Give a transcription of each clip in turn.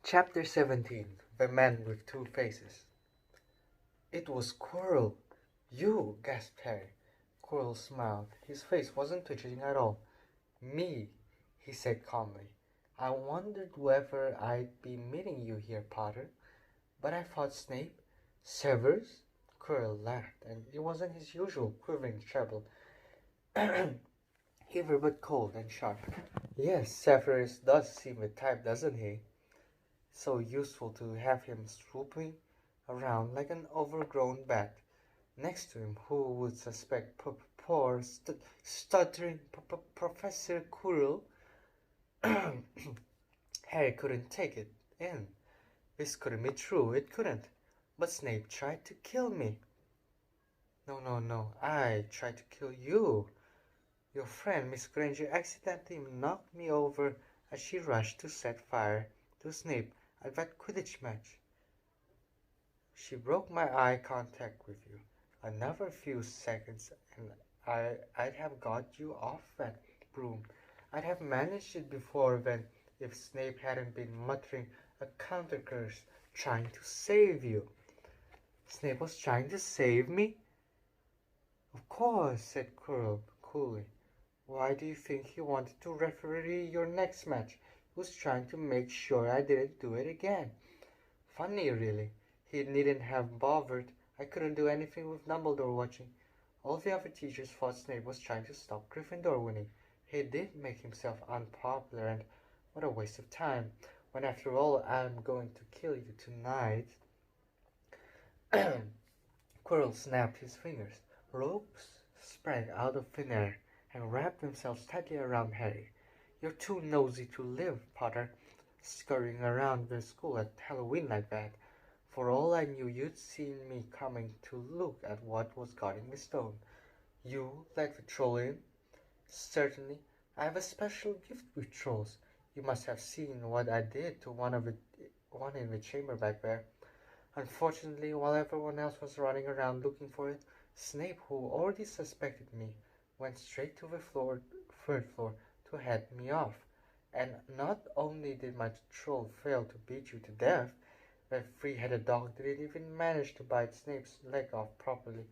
Chapter 17. The Man with Two Faces. It was Quirrell. You, gasped Harry. Quirrell smiled. His face wasn't twitching at all. Me, he said calmly. I wondered whether I'd be meeting you here, Potter. But I thought Snape. Severus? Quirrell laughed, and it wasn't his usual quivering treble. Heavy but cold and sharp. Yes, Severus does seem the type, doesn't he? So useful to have him swooping around like an overgrown bat next to him. Who would suspect poor stuttering Professor Quirrell? Harry couldn't take it in. This couldn't be true. It couldn't. But Snape tried to kill me. No, no, no. I tried to kill you. Your friend, Miss Granger, accidentally knocked me over as she rushed to set fire to Snape at that Quidditch match. She broke my eye contact with you. Another few seconds and I'd have got you off that broom. I'd have managed it before then if Snape hadn't been muttering a counter curse trying to save you. Snape was trying to save me? Of course, said Quirrell coolly. Why do you think he wanted to referee your next match? He was trying to make sure I didn't do it again. Funny, really. He needn't have bothered. I couldn't do anything with Dumbledore watching. All the other teachers thought Snape was trying to stop Gryffindor winning. He did make himself unpopular, and what a waste of time, when after all I'm going to kill you tonight. Quirrell snapped his fingers. Ropes sprang out of thin air and wrapped themselves tightly around Harry. You're too nosy to live, Potter, scurrying around the school at Halloween like that. For all I knew, you'd seen me coming to look at what was guarding the stone. You let the troll in? Certainly. I have a special gift with trolls. You must have seen what I did to one in the chamber back there. Unfortunately, while everyone else was running around looking for it, Snape, who already suspected me, went straight to the third floor to head me off. And not only did my troll fail to beat you to death, the three-headed dog didn't even manage to bite Snape's leg off properly.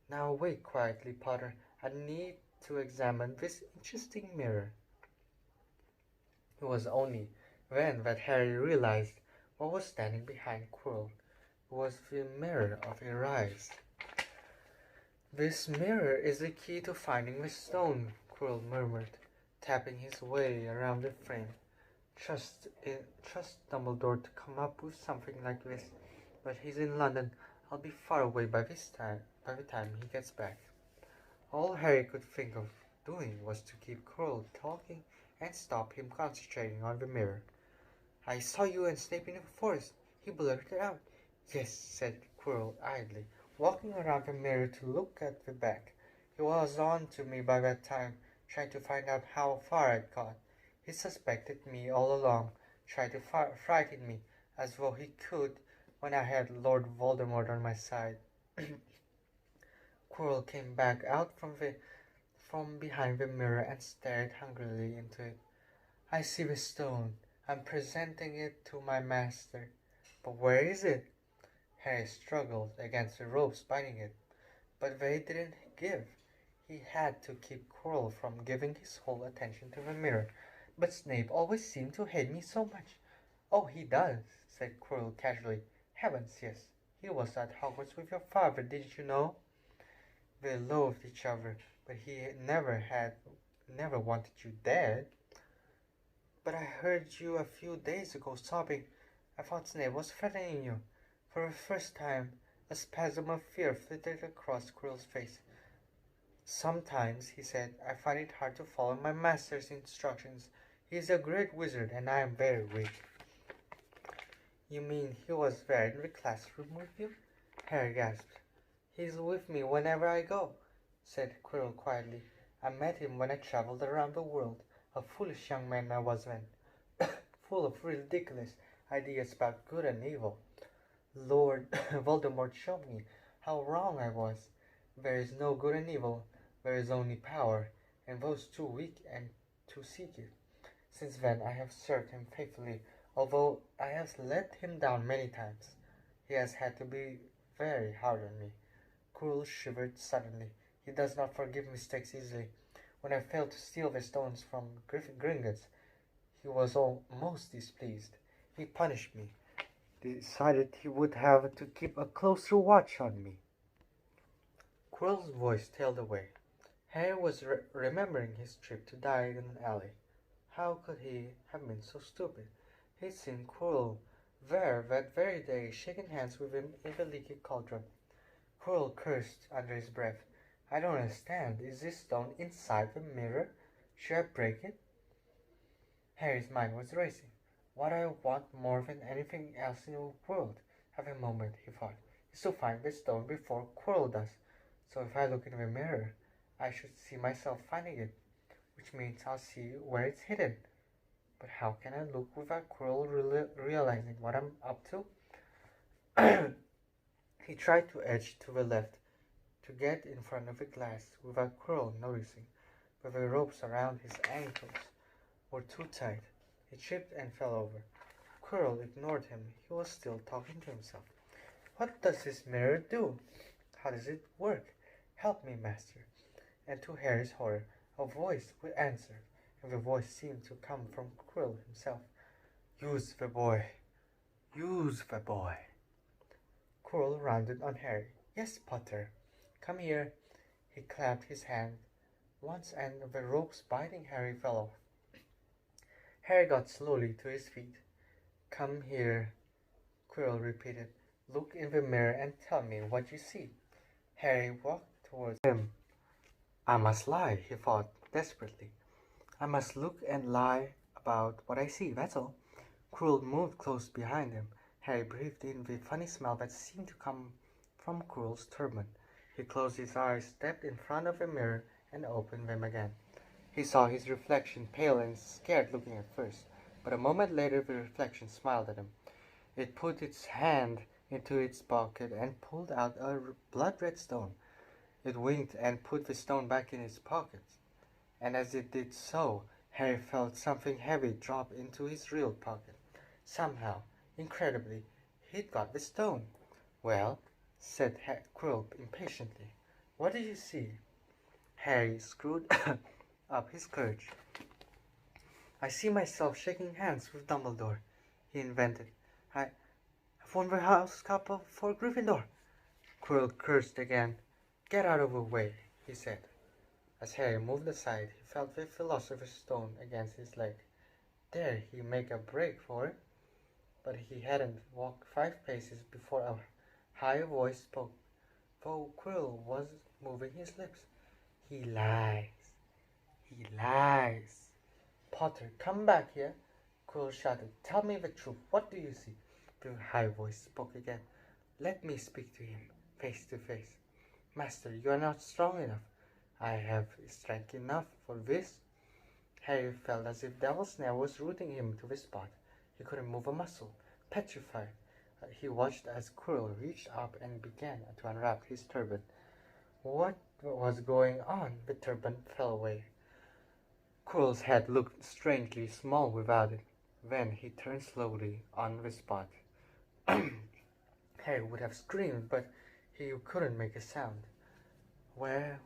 Now wait quietly, Potter. I need to examine this interesting mirror. It was only then that Harry realized what was standing behind Quirrell. It was the mirror of a rise. This mirror is the key to finding the stone, Quirrell murmured, tapping his way around the frame. Trust Dumbledore to come up with something like this, but he's in London. I'll be far away by the time he gets back. All Harry could think of doing was to keep Quirrell talking and stop him concentrating on the mirror. I saw you and Snape in the forest, he blurted out. Yes, said Quirrell idly, walking around the mirror to look at the back. He was on to me by that time, trying to find out how far I'd got. He suspected me all along, tried to frighten me, as though he could when I had Lord Voldemort on my side. Quirrell came back out from behind the mirror and stared hungrily into it. I see the stone. I'm presenting it to my master. But where is it? Harry struggled against the ropes binding it, but they didn't give. He had to keep Quirrell from giving his whole attention to the mirror. But Snape always seemed to hate me so much. Oh, he does, said Quirrell casually. Heavens, yes. He was at Hogwarts with your father, didn't you know? They loathed each other, but he never wanted you dead. But I heard you a few days ago sobbing. I thought Snape was threatening you. For the first time, a spasm of fear flitted across Quirrell's face. Sometimes, he said, I find it hard to follow my master's instructions. He is a great wizard, and I am very weak. You mean he was there in the classroom with you? Harry gasped. He's with me whenever I go, said Quirrell quietly. I met him when I traveled around the world. A foolish young man I was then, full of ridiculous ideas about good and evil. Lord Voldemort showed me how wrong I was. There is no good and evil, there is only power, and those too weak and to seek it. Since then I have served him faithfully, Although I have let him down many times, he has had to be very hard on me. Quirrell shivered suddenly. He does not forgive mistakes easily. When I failed to steal the stones from Gringotts, he was almost displeased. He punished me, decided he would have to keep a closer watch on me. Quirrell's voice tailed away. Harry was remembering his trip to die in an alley. How could he have been so stupid? He'd seen Quirrell there that very day, shaking hands with him in the leaky cauldron. Quirrell cursed under his breath. I don't understand. Is this stone inside the mirror? Should I break it? Harry's mind was racing. What I want more than anything else in the world, at the moment, he thought, is to find the stone before Quirrell does. So if I look in the mirror, I should see myself finding it, which means I'll see where it's hidden. But how can I look without Quirrell realizing what I'm up to? He tried to edge to the left, to get in front of the glass without Quirrell noticing, but the ropes around his ankles were too tight. He tripped and fell over. Quirrell ignored him. He was still talking to himself. What does this mirror do? How does it work? Help me, master. And to Harry's horror, a voice would answer, and the voice seemed to come from Quirrell himself. Use the boy. Use the boy. Quirrell rounded on Harry. Yes, Potter. Come here. He clapped his hand once, and the ropes binding Harry fell off. Harry got slowly to his feet. Come here, Quirrell repeated. Look in the mirror and tell me what you see. Harry walked towards him. I must lie, he thought desperately. I must look and lie about what I see, that's all. Quirrell moved close behind him. Harry breathed in the funny smell that seemed to come from Quirrell's turban. He closed his eyes, stepped in front of the mirror, and opened them again. He saw his reflection, pale and scared looking at first, but a moment later the reflection smiled at him. It put its hand into its pocket and pulled out a blood-red stone. It winked and put the stone back in its pocket, and as it did so, Harry felt something heavy drop into his real pocket. Somehow, incredibly, he'd got the stone. Well, said Quirrell impatiently, what did you see? Harry screwed up his courage. I see myself shaking hands with Dumbledore, he invented. I have won the house cup for Gryffindor. Quirrell cursed again. Get out of the way, he said. As Harry moved aside, he felt the Philosopher's Stone against his leg. Dare he make a break for it? But he hadn't walked 5 paces before a high voice spoke, though Quirrell was moving his lips. He lies. He lies. Potter, come back here, Quirrell shouted. Tell me the truth. What do you see? The high voice spoke again. Let me speak to him, face to face. Master, you are not strong enough. I have strength enough for this. Harry felt as if Devil's Snare was rooting him to the spot. He couldn't move a muscle, petrified. He watched as Quirrell reached up and began to unwrap his turban. What was going on? The turban fell away. Quirrell's head looked strangely small without it. Then he turned slowly on the spot. Harry would have screamed, but he couldn't make a sound. Where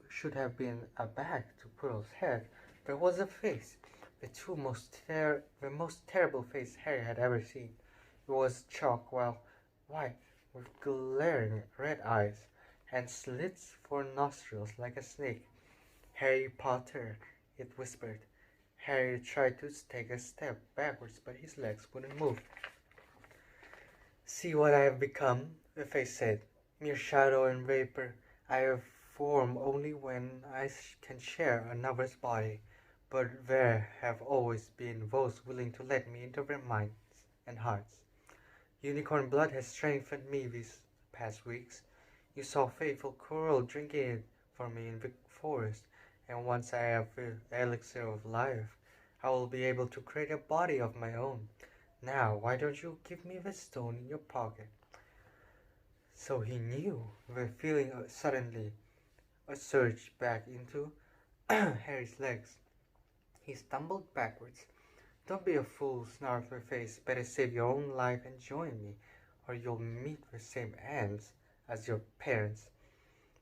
should have been a back to Quirrell's head, there was a face, the most terrible face Harry had ever seen. It was chalk white, with glaring red eyes, and slits for nostrils like a snake. Harry Potter, it whispered. Harry tried to take a step backwards, but his legs wouldn't move. See what I have become, the face said. Mere shadow and vapor. I have form only when I can share another's body, but there have always been those willing to let me into their minds and hearts. Unicorn blood has strengthened me these past weeks. You saw faithful Quirrell drinking it for me in the forest, and once I have the elixir of life, I will be able to create a body of my own. Now, why don't you give me the stone in your pocket? So he knew. The feeling suddenly surged back into Harry's legs. He stumbled backwards. Don't be a fool, snarled her face. Better save your own life and join me, or you'll meet the same ends as your parents.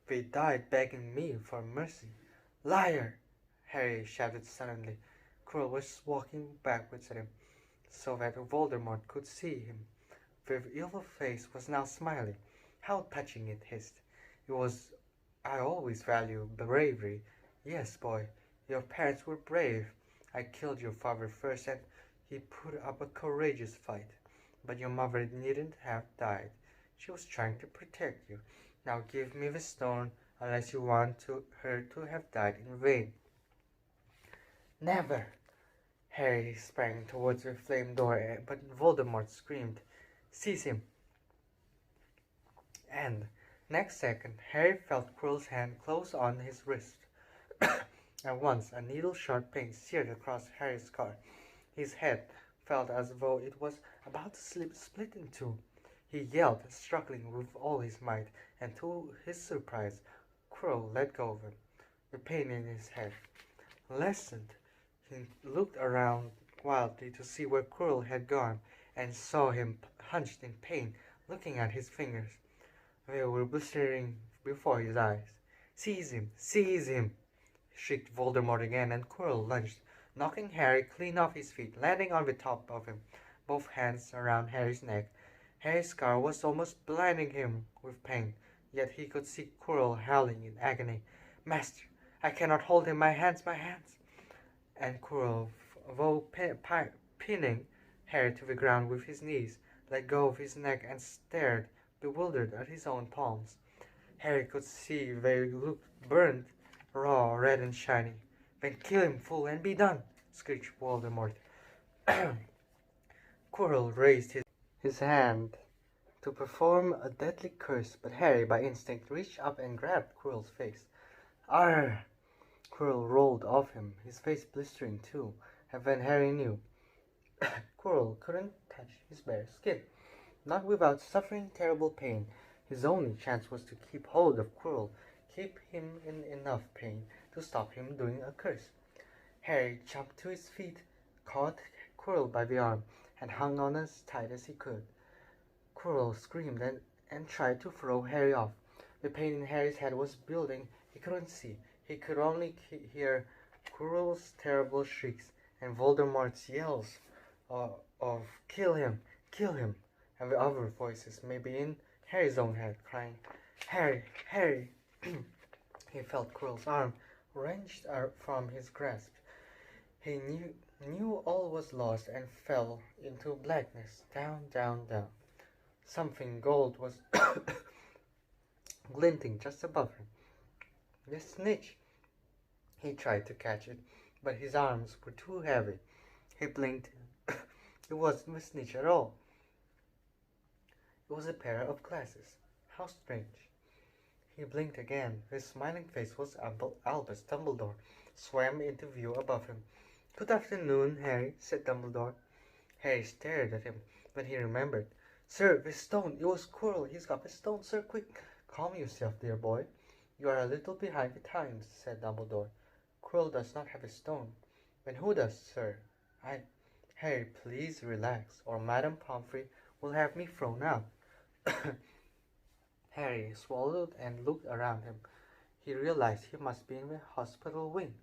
They died begging me for mercy. Liar! Harry shouted suddenly. Quirrell was walking backwards at him, so that Voldemort could see him. The evil face was now smiling. How touching, it hissed. It was I always value bravery. Yes, boy, your parents were brave. I killed your father first, and he put up a courageous fight. But your mother needn't have died. She was trying to protect you. Now give me the stone, unless you want her to have died in vain. Never! Harry sprang towards the flame door, but Voldemort screamed, "Seize him!" And next second, Harry felt Quirrell's hand close on his wrist. At once, a needle-sharp pain seared across Harry's scar. His head felt as though it was about to split in two. He yelled, struggling with all his might, and to his surprise, Quirrell let go of him. The pain in his head lessened. He looked around wildly to see where Quirrell had gone, and saw him hunched in pain, looking at his fingers. They were blistering before his eyes. "Seize him! Seize him!" shrieked Voldemort again, and Quirrell lunged, knocking Harry clean off his feet, landing on the top of him, both hands around Harry's neck. Harry's scar was almost blinding him with pain, yet he could see Quirrell howling in agony. "Master, I cannot hold him! My hands, my hands!" And Quirrell, though pinning Harry to the ground with his knees, let go of his neck and stared, bewildered, at his own palms. Harry could see they looked burnt, raw, red, and shiny. "Then kill him, fool, and be done!" screeched Voldemort. Quirrell raised his hand to perform a deadly curse, but Harry, by instinct, reached up and grabbed Quirrell's face. "Arr!" Quirrell rolled off him, his face blistering too, and then Harry knew. Quirrell couldn't touch his bare skin, not without suffering terrible pain. His only chance was to keep hold of Quirrell, keep him in enough pain to stop him doing a curse. Harry jumped to his feet, caught Quirrell by the arm, and hung on as tight as he could. Quirrell screamed and tried to throw Harry off. The pain in Harry's head was building. He couldn't see. He could only hear Quirrell's terrible shrieks and Voldemort's yells of "Kill him! Kill him!" and the other voices, maybe in Harry's own head, crying, "Harry! Harry!" He felt Quirrell's arm wrenched from his grasp. He knew all was lost and fell into blackness, down, down, down. Something gold was glinting just above him. The snitch! He tried to catch it, but his arms were too heavy. He blinked. It wasn't the snitch at all. It was a pair of glasses. How strange. He blinked again. His smiling face was Albus Dumbledore, swam into view above him. "Good afternoon, Harry," said Dumbledore. Harry stared at him. Then he remembered. "Sir, the stone! It was Quirrell! He's got the stone, sir! Quick! Calm yourself, dear boy. You are a little behind the times," said Dumbledore. "Quirrell does not have a stone." "Then who does, sir?" Harry, please relax, or Madame Pomfrey will have me thrown out." Harry swallowed and looked around him. He realized he must be in the hospital wing.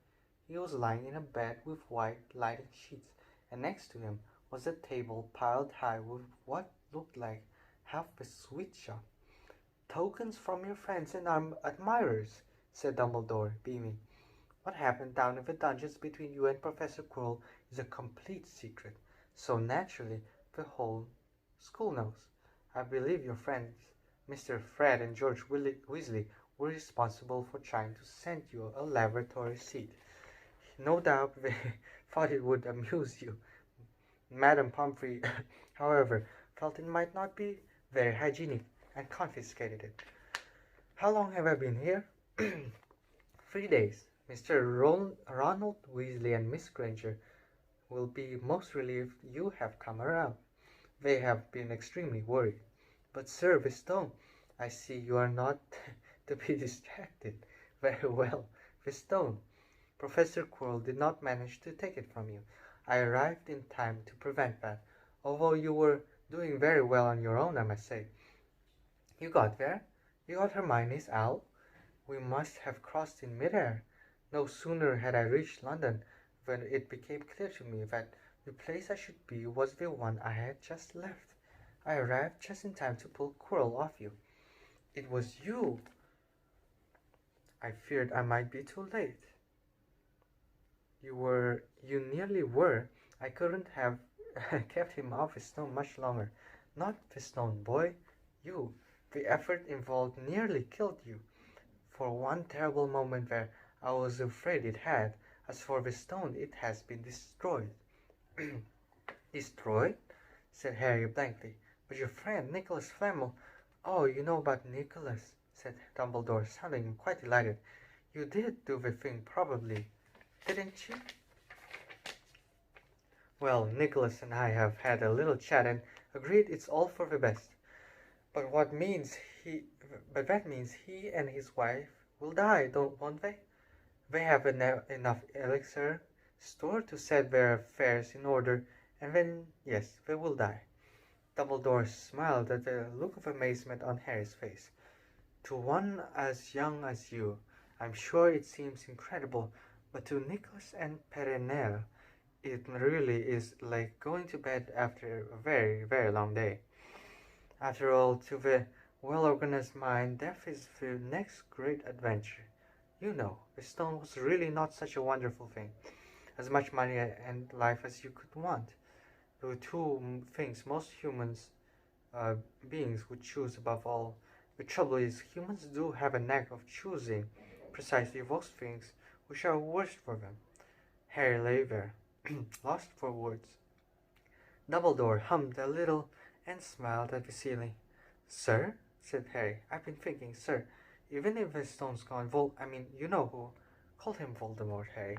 He was lying in a bed with white lighted sheets, and next to him was a table piled high with what looked like half the sweet shop. "Tokens from your friends and admirers," said Dumbledore, beaming. "What happened down in the dungeons between you and Professor Quirrell is a complete secret, so naturally the whole school knows. I believe your friends, Mr. Fred and George Weasley, were responsible for trying to send you a laboratory seat. No doubt they thought it would amuse you. Madame Pomfrey, however, felt it might not be very hygienic and confiscated it. How long have I been here?" 3 days. Mr. Ronald Weasley and Miss Granger will be most relieved you have come around. They have been extremely worried. But, sir, the stone, I see you are not to be distracted. Very well, the stone. Professor Quirrell did not manage to take it from you. I arrived in time to prevent that, although you were doing very well on your own, I must say. You got there? You got Hermione's owl? We must have crossed in midair. No sooner had I reached London when it became clear to me that the place I should be was the one I had just left. I arrived just in time to pull Quirrell off you. It was you! I feared I might be too late. You nearly were. I couldn't have kept him off the stone much longer. Not the stone, boy. You. The effort involved nearly killed you. For one terrible moment there, I was afraid it had. As for the stone, it has been destroyed. Destroyed? Said Harry blankly. But your friend, Nicholas Flamel. Oh, you know about Nicholas, said Dumbledore, sounding quite delighted. You did do the thing, probably, didn't you? Well, Nicholas and I have had a little chat and agreed it's all for the best. But that means he and his wife will die, won't they? They have enough elixir stored to set their affairs in order, and then, yes, they will die. Dumbledore smiled at the look of amazement on Harry's face. To one as young as you, I'm sure it seems incredible, but to Nicholas and Perenelle, it really is like going to bed after a very, very long day. After all, to the well-organized mind, death is the next great adventure. You know, the stone was really not such a wonderful thing. As much money and life as you could want. There were two things most humans beings would choose above all. The trouble is, humans do have a knack of choosing precisely those things which are worst for them. Harry lay there, lost for words. Dumbledore hummed a little and smiled at the ceiling. Sir, said Harry, I've been thinking, sir, even if the stone's gone, you know who. Call him Voldemort, Harry.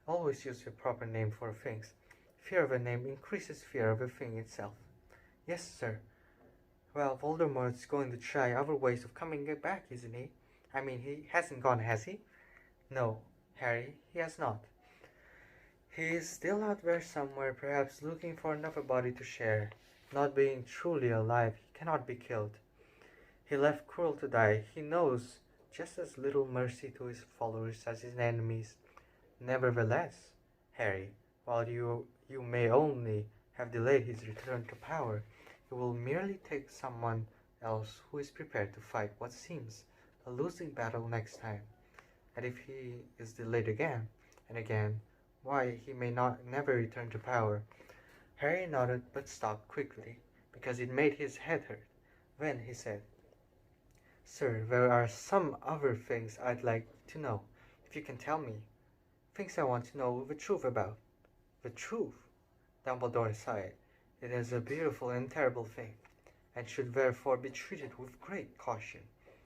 Always use the proper name for things. Fear of a name increases fear of the thing itself. Yes, sir. Well, Voldemort's going to try other ways of coming back, isn't he? He hasn't gone, has he? No, Harry, he has not. He is still out there somewhere, perhaps looking for another body to share. Not being truly alive, he cannot be killed. He left Quirrell to die. He knows just as little mercy to his followers as his enemies. Nevertheless, Harry, while you may only have delayed his return to power, it will merely take someone else who is prepared to fight what seems a losing battle next time. And if he is delayed again and again, why, he may never return to power. Harry nodded but stopped quickly, because it made his head hurt. Then he said, Sir, there are some other things I'd like to know, if you can tell me. Things I want to know the truth about. The truth? Dumbledore sighed. It is a beautiful and terrible thing, and should therefore be treated with great caution.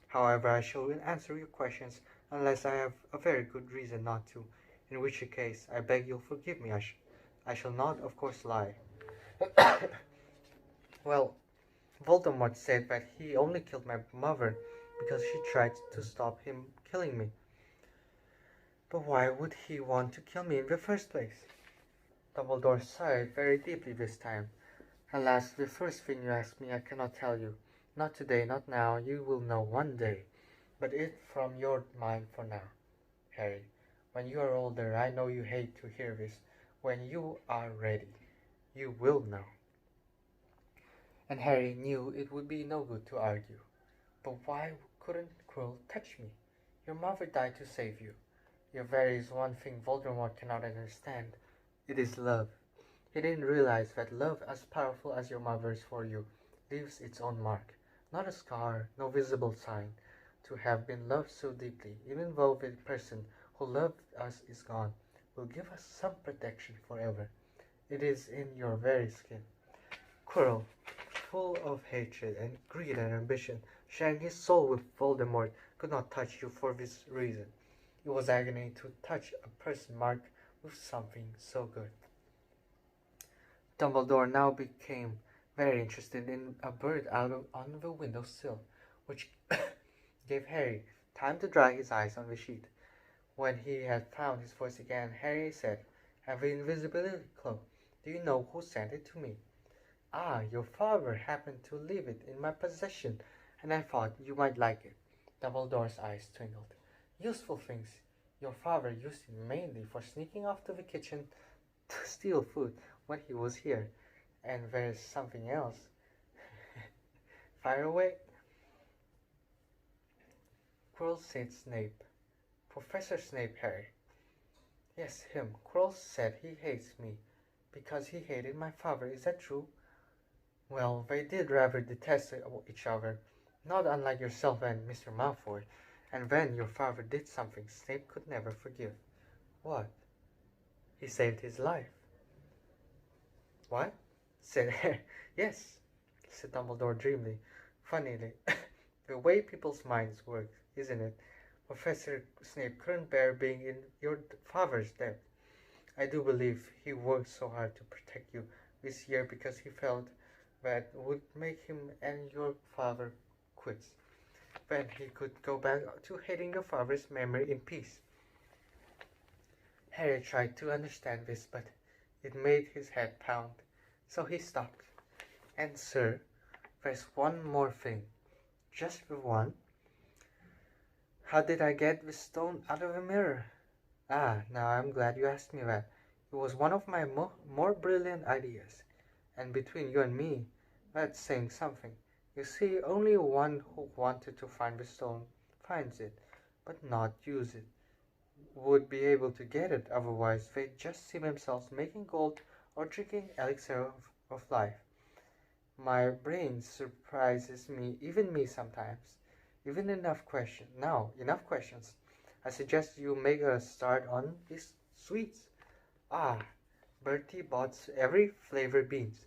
However, I shall answer your questions unless I have a very good reason not to, in which case I beg you'll forgive me. I shall not, of course, lie. Well, Voldemort said that he only killed my mother because she tried to stop him killing me. But why would he want to kill me in the first place? Dumbledore sighed very deeply this time. Alas, the first thing you ask me I cannot tell you. Not today, not now, you will know one day. But it from your mind for now, Harry. When you are older, I know you hate to hear this. When you are ready, you will know. And Harry knew it would be no good to argue. But why couldn't Quirrell touch me? Your mother died to save you. Yet there is one thing Voldemort cannot understand. It is love. He didn't realize that love as powerful as your mother's for you leaves its own mark. Not a scar, no visible sign. To have been loved so deeply, even though the person who loved us is gone, will give us some protection forever. It is in your very skin. Quirrell, full of hatred and greed and ambition, sharing his soul with Voldemort, could not touch you for this reason. It was agony to touch a person marked with something so good. Dumbledore now became very interested in a bird out on the window sill, which gave Harry time to dry his eyes on the sheet. When he had found his voice again, Harry said, Have the Invisibility Club. Do you know who sent it to me? Ah, your father happened to leave it in my possession, and I thought you might like it. Dumbledore's eyes twinkled. Useful things. Your father used it mainly for sneaking off to the kitchen to steal food when he was here. And there's something else. Fire away. Quirrell said Snape. Professor Snape, Harry. Yes, him. Quirrell said he hates me because he hated my father. Is that true? Well, they did rather detest each other, not unlike yourself and Mr. Malfoy. And then your father did something Snape could never forgive. What? He saved his life. What? Said Harry. Yes, said Dumbledore dreamily. Funnily, the way people's minds work, isn't it? Professor Snape couldn't bear being in your father's debt. I do believe he worked so hard to protect you this year because he felt that would make him and your father quits. Then he could go back to hating your father's memory in peace. Harry tried to understand this, but it made his head pound, so he stopped. And sir, there's one more thing. Just the one. How did I get the stone out of the mirror? Ah, now I'm glad you asked me that. It was one of my more brilliant ideas. And between you and me, that's saying something. You see, only one who wanted to find the stone finds it, but not use it, would be able to get it, otherwise they'd just see themselves making gold or drinking elixir of life. My brain surprises me, even me sometimes. Even enough questions. Now, enough questions. I suggest you make a start on these sweets. Ah, Bertie bought every flavor beans.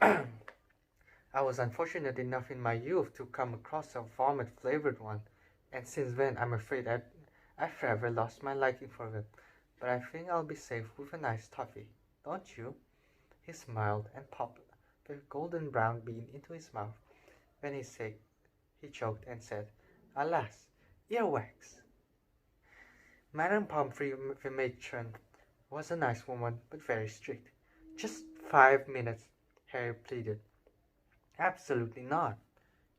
I was unfortunate enough in my youth to come across a vomit-flavored one, and since then I'm afraid I've forever lost my liking for them. But I think I'll be safe with a nice toffee, don't you? He smiled and popped the golden brown bean into his mouth. Then he choked and said, Alas, earwax! Madame Pomfrey, the matron, was a nice woman, but very strict. Just 5 minutes, Harry pleaded. Absolutely not.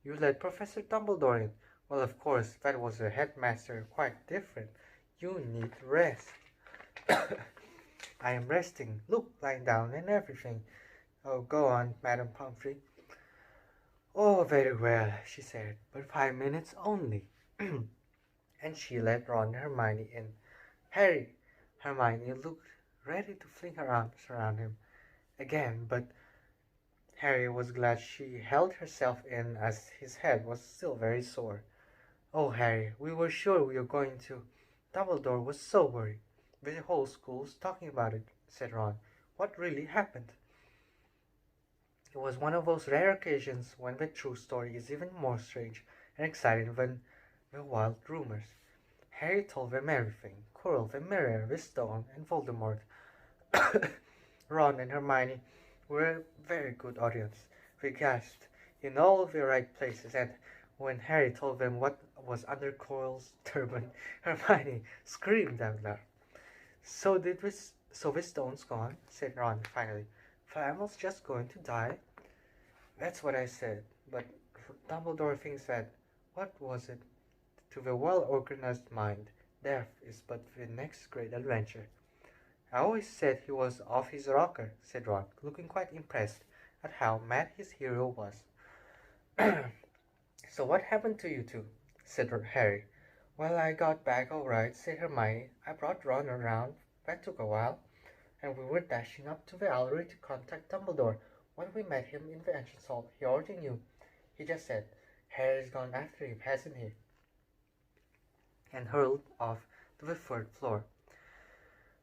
You let Professor Dumbledore in. Well, of course, that was a headmaster, quite different. You need rest. I am resting. Look, lying down and everything. Oh, go on, Madame Pomfrey. Oh, very well, she said, but 5 minutes only. And she let Ron and Hermione in. Harry! Hermione looked ready to fling her arms around him again, but Harry was glad she held herself in as his head was still very sore. Oh, Harry, we were sure we were going to. Dumbledore was so worried. The whole school's talking about it, said Ron. What really happened? It was one of those rare occasions when the true story is even more strange and exciting than the wild rumors. Harry told them everything. Quirrell, the mirror, the stone, and Voldemort. Ron and Hermione were a very good audience. They gasped in all the right places, and when Harry told them what was under Quirrell's turban, Hermione screamed out loud. So the stone's gone, said Ron finally. Flamel's just going to die? That's what I said, but Dumbledore thinks that, what was it? To the well-organized mind, death is but the next great adventure. I always said he was off his rocker, said Ron, looking quite impressed at how mad his hero was. So what happened to you two? Said Harry. Well, I got back all right, said Hermione. I brought Ron around. That took a while. And we were dashing up to the Owlery to contact Dumbledore. When we met him in the entrance hall, he already knew. He just said, Harry's gone after him, hasn't he? And hurled off to the third floor.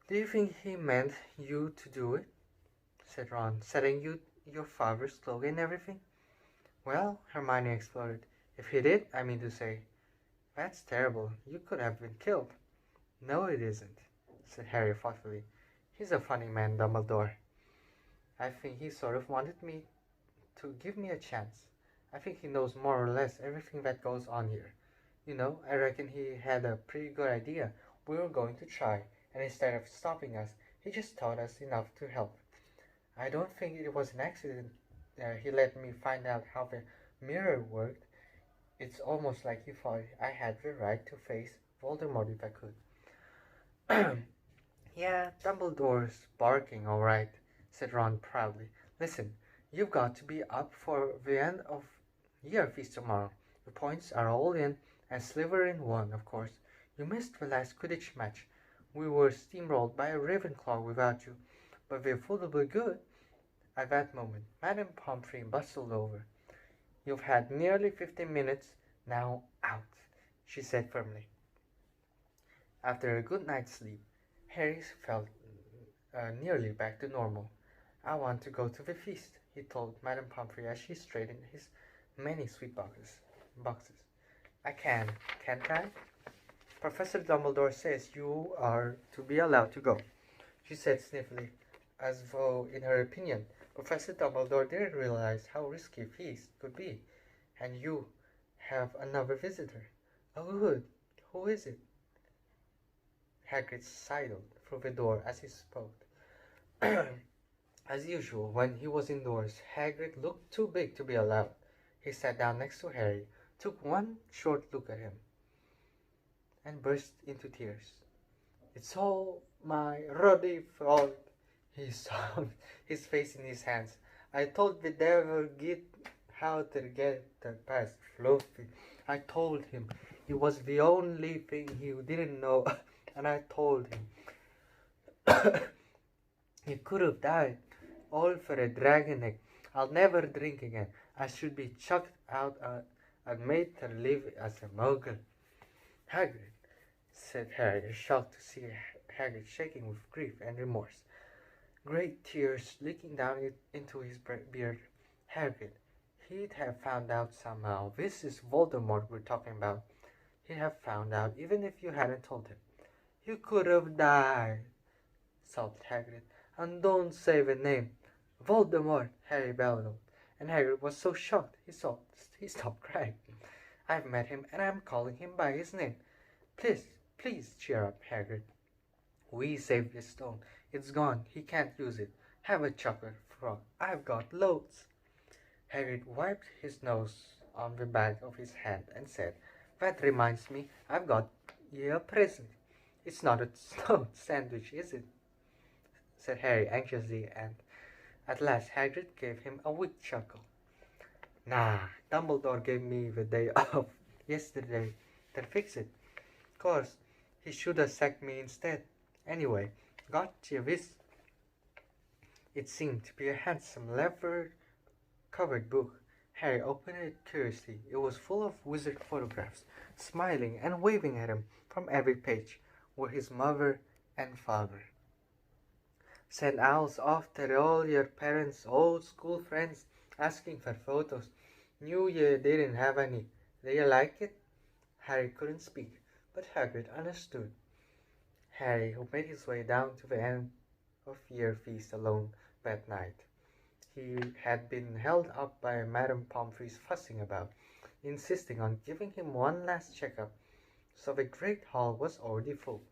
Do you think he meant you to do it? Said Ron, setting you your father's cloak and everything? Well, Hermione exploded. If he did, I mean to say. That's terrible. You could have been killed. No, it isn't, said Harry thoughtfully. He's a funny man, Dumbledore. I think he sort of wanted me to give me a chance. I think he knows more or less everything that goes on here. You know, I reckon he had a pretty good idea we were going to try, and instead of stopping us, He just taught us enough to help. I don't think it was an accident. He let me find out how the mirror worked. It's almost like he thought I had the right to face Voldemort if I could. Yeah, Dumbledore's barking, all right, said Ron proudly. Listen, you've got to be up for the end of year feast tomorrow. The points are all in, and Slytherin won, of course. You missed the last Quidditch match. We were steamrolled by a Ravenclaw without you, but we're probably good. At that moment, Madame Pomfrey bustled over. You've had nearly 15 minutes, now out, she said firmly. After a good night's sleep, Harry felt nearly back to normal. I want to go to the feast, he told Madame Pomfrey as she straightened his many sweet boxes. I can, can't I? Professor Dumbledore says you are to be allowed to go, she said sniffily, as though, in her opinion, Professor Dumbledore didn't realize how risky a feast could be. And you have another visitor. Oh, good. Who is it? Hagrid sidled through the door as he spoke. As usual, when he was indoors, Hagrid looked too big to be allowed. He sat down next to Harry, took one short look at him, and burst into tears. It's all my ruddy fault, he sobbed, his face in his hands. I told the devil how to get past Fluffy. I told him it was the only thing he didn't know, and I told him he could have died, all for a dragon egg. I'll never drink again. I should be chucked out and made to live as a muggle. Hagrid, said Harry, shocked to see Hagrid shaking with grief and remorse. Great tears leaking down into his beard. Hagrid, he'd have found out somehow. This is Voldemort we're talking about. He'd have found out even if you hadn't told him. You could have died, sobbed Hagrid. And don't say the name. Voldemort, Harry bellowed. And Hagrid was so shocked he stopped crying. I've met him and I'm calling him by his name. Please cheer up, Hagrid. We saved this stone. It's gone. He can't use it. Have a chocolate frog. I've got loads. Hagrid wiped his nose on the back of his hand and said, That reminds me, I've got you a present. It's not a stone sandwich, is it? Said Harry anxiously, and at last Hagrid gave him a weak chuckle. Nah, Dumbledore gave me the day off yesterday to fix it. Of course, he should have sacked me instead. Anyway, got you this. It seemed to be a handsome leather-covered book. Harry opened it curiously. It was full of wizard photographs. Smiling and waving at him from every page were his mother and father. Send owls off to all your parents' old school friends asking for photos. Knew you didn't have any. Do you like it? Harry couldn't speak, but Hagrid understood. Harry, who made his way down to the end of year feast alone that night. He had been held up by Madame Pomfrey's fussing about, insisting on giving him one last checkup, so the great hall was already full.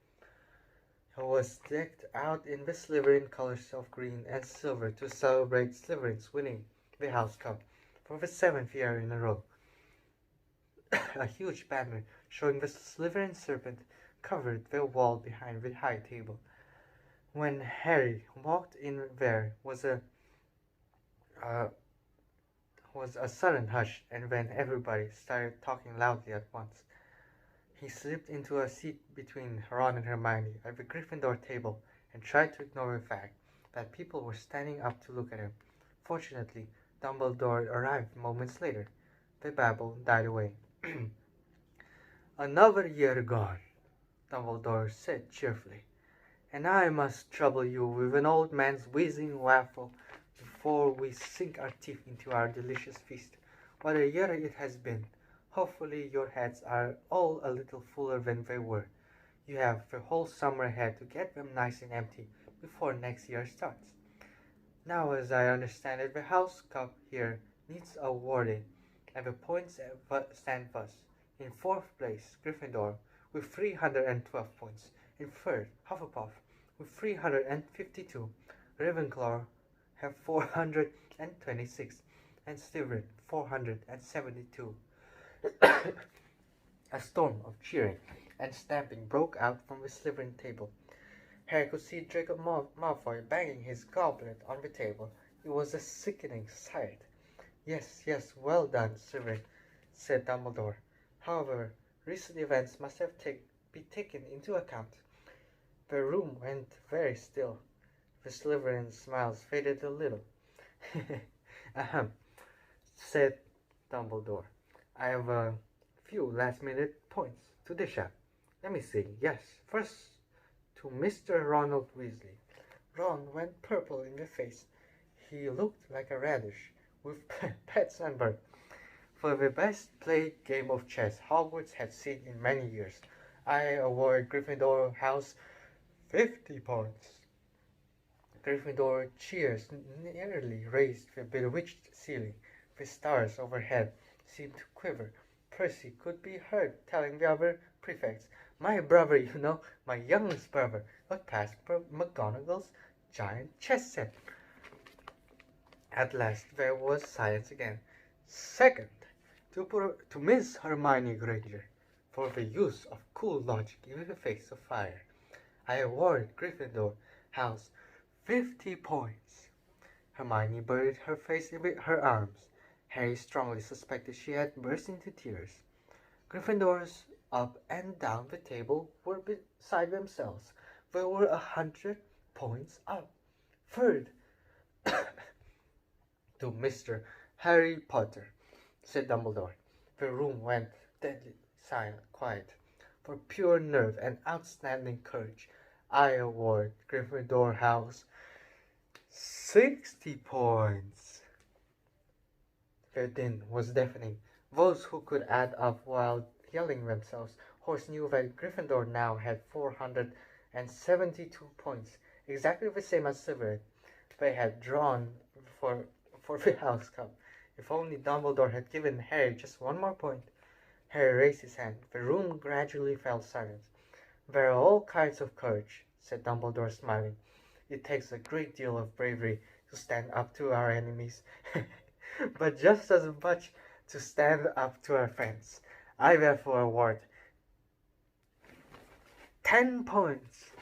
It was decked out in the Slytherin colors of green and silver to celebrate Slytherin's winning the House Cup for the 7th year in a row. A huge banner showing the Slytherin serpent covered the wall behind the high table. When Harry walked in there was a sudden hush, and then everybody started talking loudly at once. He slipped into a seat between Ron and Hermione at the Gryffindor table and tried to ignore the fact that people were standing up to look at him. Fortunately, Dumbledore arrived moments later. The babble died away. Another year gone, Dumbledore said cheerfully, and I must trouble you with an old man's wheezing waffle before we sink our teeth into our delicious feast. What a year it has been! Hopefully your heads are all a little fuller than they were. You have the whole summer ahead to get them nice and empty before next year starts. Now, as I understand it, the House Cup here needs awarding, and the points stand thus. In 4th place, Gryffindor, with 312 points. In 3rd, Hufflepuff, with 352. Ravenclaw have 426, and Slytherin 472. A storm of cheering and stamping broke out from the Slytherin table. Harry could see Draco Malfoy banging his goblet on the table. It was a sickening sight. Yes, yes, well done, Slytherin, said Dumbledore. However, recent events must have be taken into account. The room went very still. The Slytherin smiles faded a little. Ahem, said Dumbledore. I have a few last-minute points to dish out. Let me see. Yes, first to Mr. Ronald Weasley. Ron went purple in the face. He looked like a radish with pet sunburn. For the best played game of chess Hogwarts had seen in many years, I award Gryffindor House 50 points. Gryffindor cheers nearly raised the bewitched ceiling. The stars overhead seemed to quiver. Percy could be heard telling the other prefects, "My brother, you know, my youngest brother, got past McGonagall's giant chess set." At last there was silence again. Second, to Miss Hermione Granger, for the use of cool logic in the face of fire, I award Gryffindor House 50 points. Hermione buried her face in her arms. Harry strongly suspected she had burst into tears. Gryffindors up and down the table were beside themselves. They were 100 points up. Third, to Mr. Harry Potter, said Dumbledore. The room went deadly silent, quiet. For pure nerve and outstanding courage, I award Gryffindor House 60 points. The din was deafening. Those who could add up while yelling themselves hoarse knew that Gryffindor now had 472 points, exactly the same as Slytherin. They had drawn for the House Cup. If only Dumbledore had given Harry just one more point. Harry raised his hand. The room gradually fell silent. "There are all kinds of courage," said Dumbledore, smiling. "It takes a great deal of bravery to stand up to our enemies, but just as much to stand up to our friends. I therefore award 10 points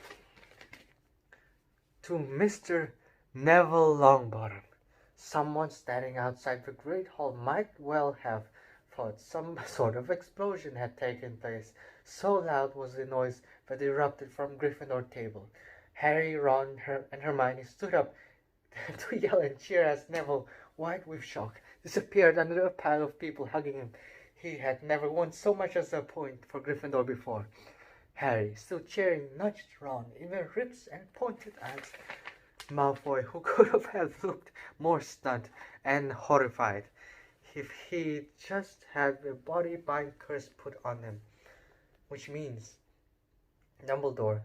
to Mr. Neville Longbottom." Someone standing outside the Great Hall might well have thought some sort of explosion had taken place. So loud was the noise that erupted from Gryffindor table. Harry, Ron, and Hermione stood up to yell and cheer as Neville, white with shock, disappeared under a pile of people hugging him. He had never won so much as a point for Gryffindor before. Harry, still cheering, nudged Ron in the ribs and pointed at Malfoy, who could have looked more stunned and horrified if he just had the body bind curse put on him. Which means Dumbledore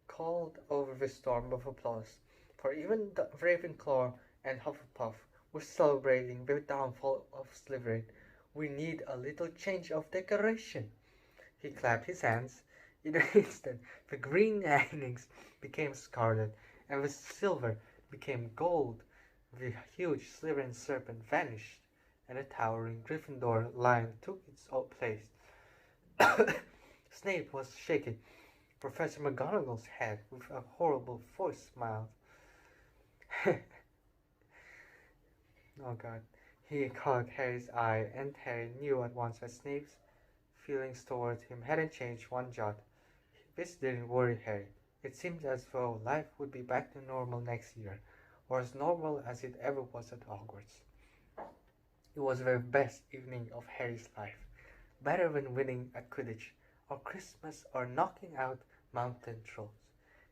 called over the storm of applause, for even the Ravenclaw and Hufflepuff were celebrating the downfall of Slytherin. "We need a little change of decoration." He clapped his hands. In an instant, the green hangings became scarlet, and the silver became gold. The huge Slytherin serpent vanished, and a towering Gryffindor lion took its old place. Snape was shaking Professor McGonagall's head with a horrible forced smile. Oh God. He caught Harry's eye, and Harry knew at once that Snape's feelings towards him hadn't changed one jot. This didn't worry Harry. It seemed as though life would be back to normal next year, or as normal as it ever was at Hogwarts. It was the best evening of Harry's life, better than winning at Quidditch, or Christmas, or knocking out mountain trolls.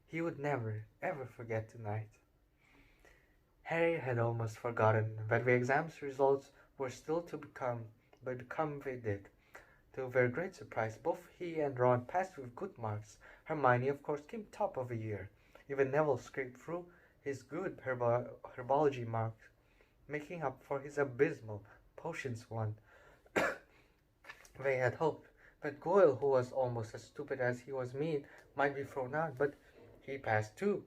He would never, ever forget tonight. Harry had almost forgotten that the exam's results were still to become they did. To their great surprise, both he and Ron passed with good marks. Hermione, of course, came top of the year. Even Neville scraped through his good herbology marks, making up for his abysmal potions one. They had hoped that Goyle, who was almost as stupid as he was mean, might be thrown out, but He passed too.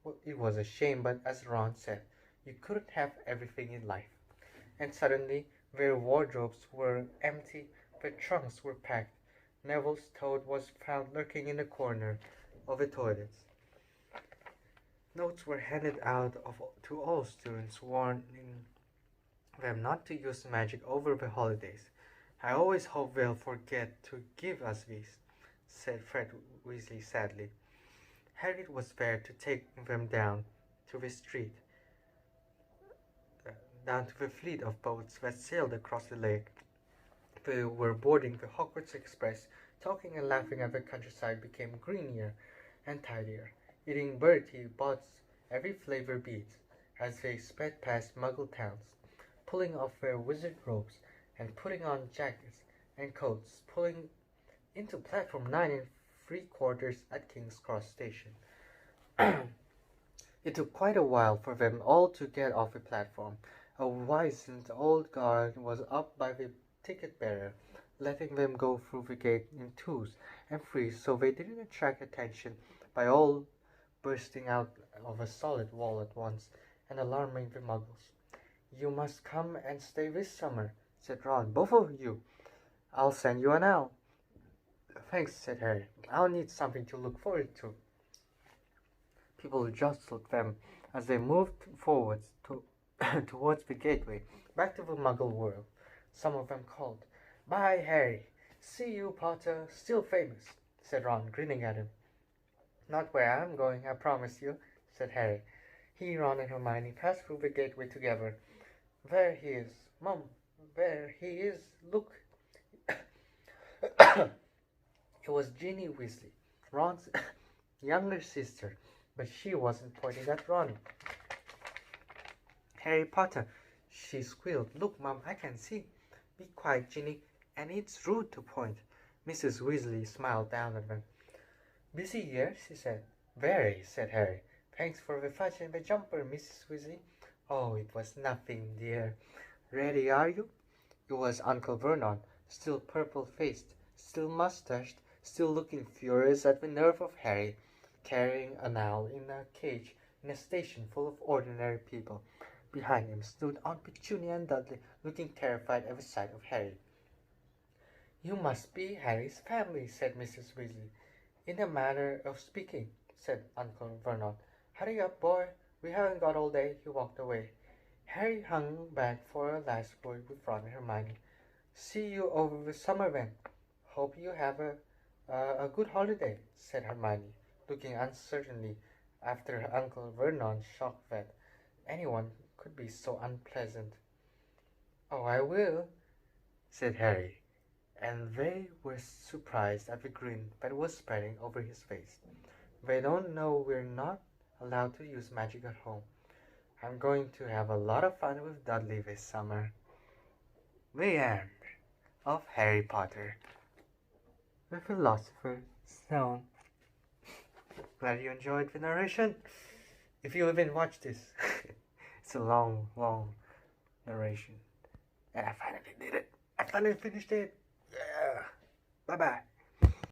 Well, it was a shame, but as Ron said, you couldn't have everything in life. And suddenly, their wardrobes were empty, their trunks were packed. Neville's toad was found lurking in the corner of the toilets. Notes were handed out to all students warning them not to use magic over the holidays. I always hope they'll forget to give us these, said Fred Weasley sadly. Harry was there to take them down to the street, down to the fleet of boats that sailed across the lake. They were boarding the Hogwarts Express, talking and laughing as the countryside became greenier and tidier, eating Bertie Bott's every flavor beads as they sped past Muggle towns, pulling off their wizard robes and putting on jackets and coats, pulling into platform 9 3/4 at King's Cross Station. It took quite a while for them all to get off the platform. A wizened old guard was up by the ticket bearer, letting them go through the gate in 2s and 3s so they didn't attract attention by all bursting out of a solid wall at once and alarming the Muggles. "You must come and stay this summer," said Ron. "Both of you. I'll send you an owl." "Thanks," said Harry. "I'll need something to look forward to." People jostled them as they moved forwards towards the gateway, back to the Muggle world. Some of them called, "Bye, Harry. See you, Potter. Still famous," said Ron, grinning at him. "Not where I'm going, I promise you," said Harry. He, Ron, and Hermione passed through the gateway together. "There he is, Mum. There he is. Look." It was Ginny Weasley, Ron's younger sister, but she wasn't pointing at Ron. "Harry Potter," she squealed. "Look, Mum, I can see." "Be quiet, Ginny, and it's rude to point." Mrs. Weasley smiled down at them. "Busy here?" she said. "Very," said Harry. "Thanks for the fudge and the jumper, Mrs. Weasley." "Oh, it was nothing, dear." "Ready, are you?" It was Uncle Vernon, still purple-faced, still mustached, still looking furious at the nerve of Harry, carrying an owl in a cage in a station full of ordinary people. Behind him stood Aunt Petunia and Dudley, looking terrified at the sight of Harry. "You must be Harry's family," said Mrs. Weasley. "In a manner of speaking," said Uncle Vernon. "Hurry up, boy. We haven't got all day." He walked away. Harry hung back for a last word with Ron and Hermione. "See you over the summer then." "Hope you have a good holiday," said Hermione, looking uncertainly after Uncle Vernon's shock that anyone could be so unpleasant. "Oh, I will," said Harry, and they were surprised at the grin that was spreading over his face. "They don't know we're not allowed to use magic at home. I'm going to have a lot of fun with Dudley this summer." The end of Harry Potter, the Philosopher's Stone. Glad you enjoyed the narration. If you haven't watched this, it's a long, long narration. And I finally did it. I finally finished it. Yeah. Bye-bye.